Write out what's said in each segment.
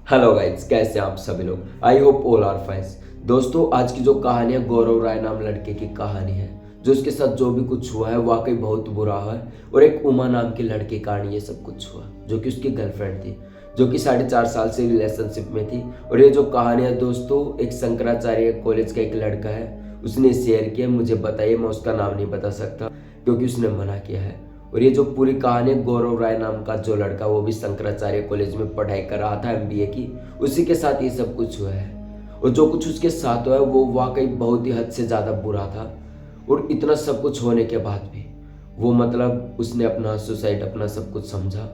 Hello guys, कैसे हैं आप सभी लोग। I hope all are fine. दोस्तों, आज की जो कहानी है गौरव राय नाम लड़के की कहानी है। जो उसके साथ जो भी कुछ हुआ है वाकई बहुत बुरा है। और एक उमा नाम की लड़की कारण ये सब कुछ हुआ, जो कि उसकी गर्लफ्रेंड थी, जो कि 4.5 साल से रिलेशनशिप में थी। और ये जो कहानी है दोस्तों, एक शंकराचार्य कॉलेज का एक लड़का है, उसने शेयर किया। मुझे बताइए, मैं उसका नाम नहीं बता सकता क्योंकि उसने मना किया है। और ये जो पूरी कहानी गौरव राय नाम का जो लड़का, वो भी शंकराचार्य कॉलेज में पढ़ाई कर रहा था एमबीए की, उसी के साथ ये सब कुछ हुआ है। और जो कुछ उसके साथ हुआ है वो वाकई बहुत ही हद से ज़्यादा बुरा था। और इतना सब कुछ होने के बाद भी वो उसने अपना सुसाइड अपना सब कुछ समझा।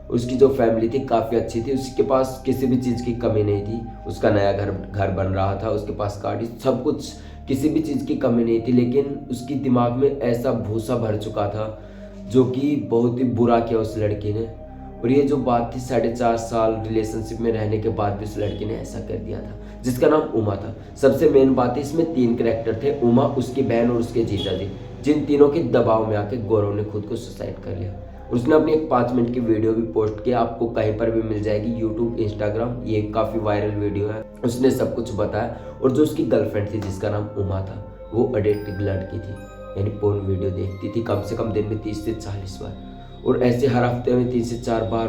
उसकी जो फैमिली थी काफ़ी अच्छी थी, उसके पास किसी भी चीज़ की कमी नहीं थी। उसका नया घर घर बन रहा था, उसके पास गाड़ी, सब कुछ, किसी भी चीज़ की कमी नहीं थी। लेकिन उसकी दिमाग में ऐसा भूसा भर चुका था जो कि बहुत ही बुरा किया उस लड़की ने। और ये जो बात थी, 4.5 साल रिलेशनशिप में रहने के बाद भी उस लड़की ने ऐसा कर दिया था, जिसका नाम उमा था। सबसे मेन बात है, इसमें 3 कैरेक्टर थे, उमा, उसकी बहन और उसके जीजा जी। जिन तीनों के दबाव में आके गौरव ने खुद को सुसाइड कर लिया। उसने अपनी एक 5 मिनट की वीडियो भी पोस्ट की, आपको कहीं पर भी मिल जाएगी, यूट्यूब, इंस्टाग्राम, ये काफ़ी वायरल वीडियो है। उसने सब कुछ बताया। और जो उसकी गर्लफ्रेंड थी जिसका नाम उमा था, वो एडिक्टेड लड़की थी, यानी पोर्न वीडियो देखती थी कम से कम दिन में 30 से 40 बार। और ऐसे हर हफ्ते में 3 से 4 बार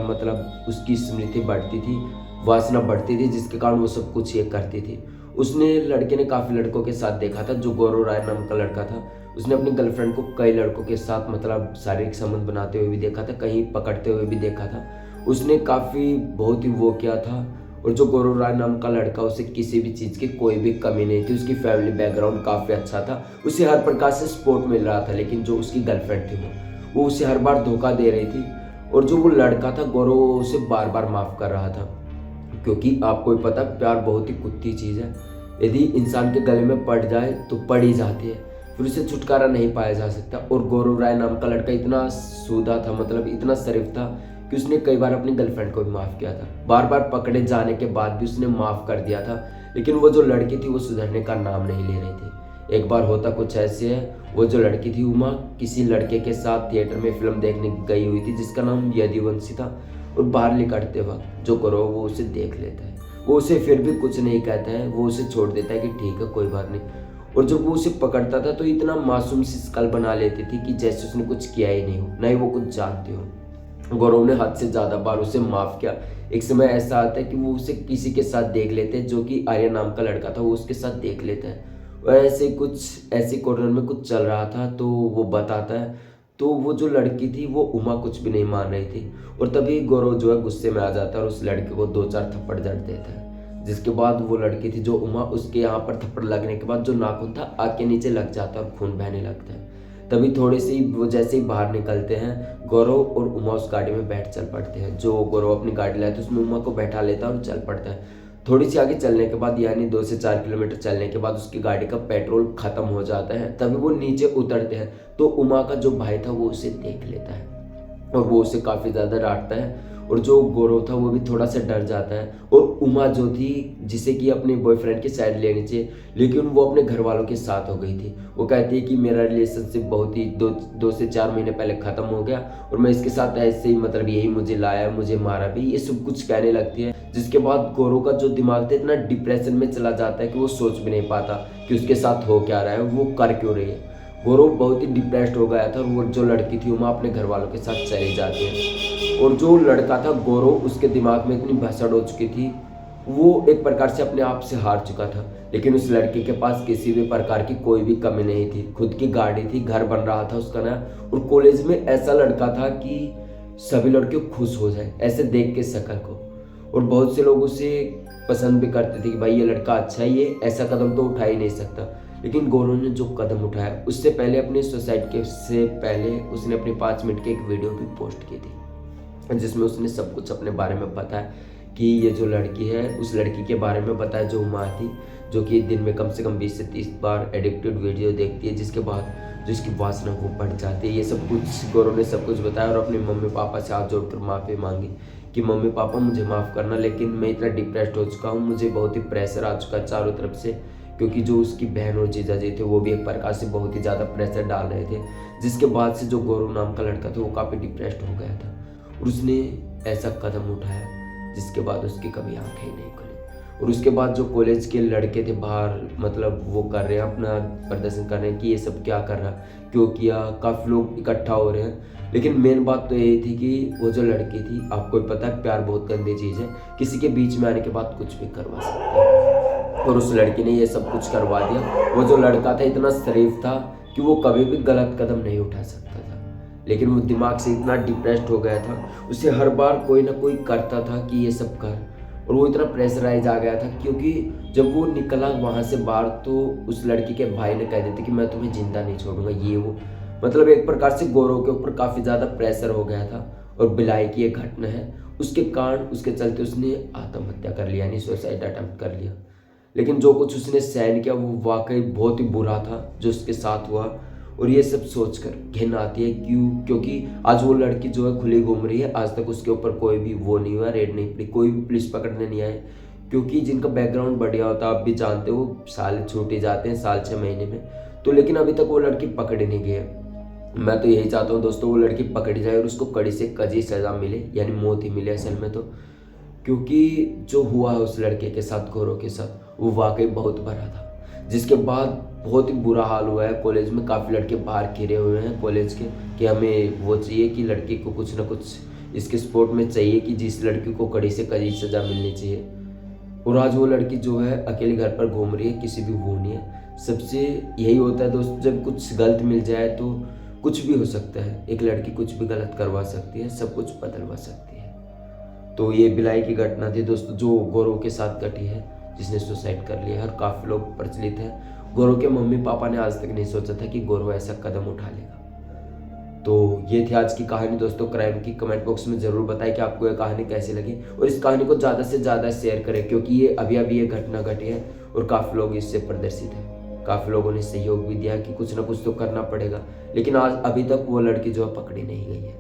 उसकी स्मृति बढ़ती थी, वासना बढ़ती थी, जिसके कारण वो सब कुछ ये करती थी। उसने लड़के ने काफ़ी लड़कों के साथ देखा था। जो गौरव राय नाम का लड़का था, उसने अपनी गर्लफ्रेंड को कई लड़कों के साथ शारीरिक संबंध बनाते हुए भी देखा था, कहीं पकड़ते हुए भी देखा था। उसने काफ़ी बहुत ही वो किया था। और जो गौरव राय नाम का लड़का, उसे किसी भी चीज़ की कोई भी कमी नहीं थी। उसकी फैमिली बैकग्राउंड काफ़ी अच्छा था, उसे हर प्रकार से सपोर्ट मिल रहा था। लेकिन जो उसकी गर्लफ्रेंड थी वो उसे हर बार धोखा दे रही थी। और जो वो लड़का था गौरव, वो उसे बार बार माफ़ कर रहा था, क्योंकि आपको भी पता, प्यार बहुत ही कुत्ती चीज़ है। यदि इंसान के गले में पड़ जाए तो पड़ ही जाती है, फिर उसे छुटकारा नहीं पाया जा सकता। और गौरव राय नाम का लड़का इतना सूधा था, इतना शरीफ था कि उसने कई बार अपनी गर्लफ्रेंड को भी माफ़ किया था। बार बार पकड़े जाने के बाद भी उसने माफ़ कर दिया था। लेकिन वो जो लड़की थी वो सुधरने का नाम नहीं ले रही थी। एक बार होता कुछ ऐसे है, वो जो लड़की थी उमा, किसी लड़के के साथ थिएटर में फिल्म देखने गई हुई थी जिसका नाम यदुवंशी था। और बाहर निकलते वक्त जो करो वो उसे देख लेता है। वो उसे फिर भी कुछ नहीं कहता है, वो उसे छोड़ देता है कि ठीक है कोई बात नहीं। और जब वो उसे पकड़ता था तो इतना मासूम सी शकल बना लेती थी कि जैसे उसने कुछ किया ही नहीं हो, ना ही वो कुछ जानती हो। गौरव ने हद से ज़्यादा बार उसे माफ़ किया। एक समय ऐसा आता है कि वो उसे किसी के साथ देख लेते हैं, जो कि आर्य नाम का लड़का था, वो उसके साथ देख लेता है। और ऐसे कॉर्नर में कुछ चल रहा था तो वो बताता है। तो वो जो लड़की थी वो उमा कुछ भी नहीं मान रही थी। और तभी गौरव जो है गुस्से में आ जाता है और उस लड़के को 2-4 थप्पड़ जड़ देता है। जिसके बाद वो लड़की थी जो उमा, उसके यहाँ पर थप्पड़ लगने के बाद जो नाखून था आग के नीचे लग जाता है और खून बहने लगता है। तभी थोड़ी सी वो जैसे ही बाहर निकलते हैं, गौरव और उमा उस गाड़ी में बैठ चल पड़ते हैं। जो गौरव अपनी गाड़ी लाया था उसमें उमा को बैठा लेता है और चल पड़ता है। थोड़ी सी आगे चलने के बाद, यानी 2 से 4 किलोमीटर चलने के बाद, उसकी गाड़ी का पेट्रोल खत्म हो जाता है। तभी वो नीचे उतरते हैं तो उमा का जो भाई था वो उसे देख लेता है और वो उसे काफ़ी ज़्यादा डांटता है। और जो गौरव था वो भी थोड़ा सा डर जाता है। और उमा जो थी, जिसे कि अपने बॉयफ्रेंड की साइड लेनी चाहिए, लेकिन वो अपने घर वालों के साथ हो गई थी। वो कहती है कि मेरा रिलेशनशिप बहुत ही 2 से 4 महीने पहले ख़त्म हो गया और मैं इसके साथ ऐसे ही यही मुझे लाया, मुझे मारा भी, ये सब कुछ कहने लगती है। जिसके बाद गौरव का जो दिमाग था इतना डिप्रेशन में चला जाता है कि वो सोच भी नहीं पाता कि उसके साथ हो क्या रहा है, वो कर क्यों रही है। गौरव बहुत ही डिप्रेस्ड हो गया था और वो जो लड़की थी उमा अपने घर वालों के साथ चली जाती है। और जो लड़का था गौरव, उसके दिमाग में इतनी भसड़ हो चुकी थी, वो एक प्रकार से अपने आप से हार चुका था। लेकिन उस लड़के के पास किसी भी प्रकार की कोई भी कमी नहीं थी। खुद की गाड़ी थी, घर बन रहा था उसका नया, और कॉलेज में ऐसा लड़का था कि सभी लड़के खुश हो जाए ऐसे देख के शक्ल को। और बहुत से लोग उसे पसंद भी करते थे कि भाई ये लड़का अच्छा है, ये ऐसा कदम तो उठा ही नहीं सकता। लेकिन गौरव ने जो कदम उठाया, उससे पहले अपने सुसाइड के से पहले उसने अपनी 5 मिनट की एक वीडियो भी पोस्ट की थी, जिसमें उसने सब कुछ अपने बारे में बताया कि ये जो लड़की है, उस लड़की के बारे में बताया जो उमा थी, जो कि दिन में कम से कम 20 से 30 बार एडिक्टेड वीडियो देखती है, जिसके बाद जो इसकी वासना वो बढ़ जाती है। ये सब कुछ गौरव ने सब कुछ बताया और अपने मम्मी पापा से हाथ जोड़कर माफ़ी मांगी कि मम्मी पापा मुझे माफ़ करना, लेकिन मैं इतना डिप्रेस्ड हो चुका हूँ, मुझे बहुत ही प्रेशर आ चुका है चारों तरफ से। क्योंकि जो उसकी बहन और जीजा जी थे वो भी एक प्रकार से बहुत ही ज़्यादा प्रेशर डाल रहे थे। जिसके बाद से जो गौरव नाम का लड़का था वो काफ़ी डिप्रेस्ड हो गया था और उसने ऐसा कदम उठाया जिसके बाद उसकी कभी आंखें ही नहीं खुली। और उसके बाद जो कॉलेज के लड़के थे बाहर, मतलब वो कर रहे हैं अपना प्रदर्शन कर रहे हैं कि ये सब क्या कर रहा, क्यों किया, काफ़ी लोग इकट्ठा हो रहे हैं। लेकिन मेन बात तो यही थी कि वो जो लड़की थी, आपको भी पता है प्यार बहुत गंदी चीज़ है, किसी के बीच में आने के बाद कुछ भी करवा सकते हैं। और उस लड़की ने ये सब कुछ करवा दिया। वो जो लड़का था इतना शरीफ था कि वो कभी भी गलत कदम नहीं उठा सकता था, लेकिन वो दिमाग से इतना डिप्रेस्ड हो गया था, उसे हर बार कोई ना कोई करता था कि ये सब कर, और वो इतना प्रेशराइज आ गया था। क्योंकि जब वो निकला वहाँ से बाहर तो उस लड़की के भाई ने कह दिया कि मैं तुम्हें जिंदा नहीं छोड़ूंगा, ये वो, मतलब एक प्रकार से गौरव के ऊपर काफ़ी ज़्यादा प्रेशर हो गया था। और बिलाई की एक घटना है, उसके कारण उसके चलते उसने आत्महत्या कर लिया, यानी सुसाइड अटेम्प्ट कर लिया। लेकिन जो कुछ उसने सहन किया वो वाकई बहुत ही बुरा था जो उसके साथ हुआ। और ये सब सोचकर घिन आती है, क्योंकि आज वो लड़की जो है खुली घूम रही है, आज तक उसके ऊपर कोई भी वो नहीं हुआ, रेड नहीं पड़ी, कोई भी पुलिस पकड़ने नहीं आए। क्योंकि जिनका बैकग्राउंड बढ़िया होता है, आप भी जानते हो, साल छूटे जाते हैं, साल 6 महीने में, तो लेकिन अभी तक वो लड़की पकड़ी नहीं गई है। मैं तो यही चाहता हूँ दोस्तों, वो लड़की पकड़ी जाए और उसको कड़ी से कड़ी सजा मिले, यानी मौत ही मिले असल में तो। क्योंकि जो हुआ है उस लड़के के साथ, गौरव के साथ, वो वाकई बहुत बड़ा था। जिसके बाद बहुत ही बुरा हाल हुआ है कॉलेज में, काफ़ी लड़के बाहर घिरे हुए हैं कॉलेज के कि हमें वो चाहिए कि लड़की को कुछ ना कुछ इसके स्पोर्ट में चाहिए कि जिस लड़की को कड़ी से कड़ी सजा मिलनी चाहिए। और आज वो लड़की जो है अकेले घर पर घूम रही है, किसी भी वो नहीं है। सबसे यही होता है दोस्त, जब कुछ गलत मिल जाए तो कुछ भी हो सकता है, एक लड़की कुछ भी गलत करवा सकती है, सब कुछ बदलवा सकती है। तो ये बिलाई की घटना थी दोस्तों जो गौरव के साथ घटी है, जिसने सुसाइड कर लिया है, और काफ़ी लोग प्रचलित हैं। गौरव के मम्मी पापा ने आज तक नहीं सोचा था कि गौरव ऐसा कदम उठा लेगा। तो ये थी आज की कहानी दोस्तों क्राइम की। कमेंट बॉक्स में ज़रूर बताएं कि आपको ये कहानी कैसी लगी, और इस कहानी को ज़्यादा से ज़्यादा शेयर करें, क्योंकि ये अभी अभी ये घटना घटी है और काफ़ी लोग इससे प्रदर्शित हैं। काफ़ी लोगों ने सहयोग भी दिया कि कुछ ना कुछ तो करना पड़ेगा, लेकिन आज अभी तक वो लड़की जो है पकड़ी नहीं गई है।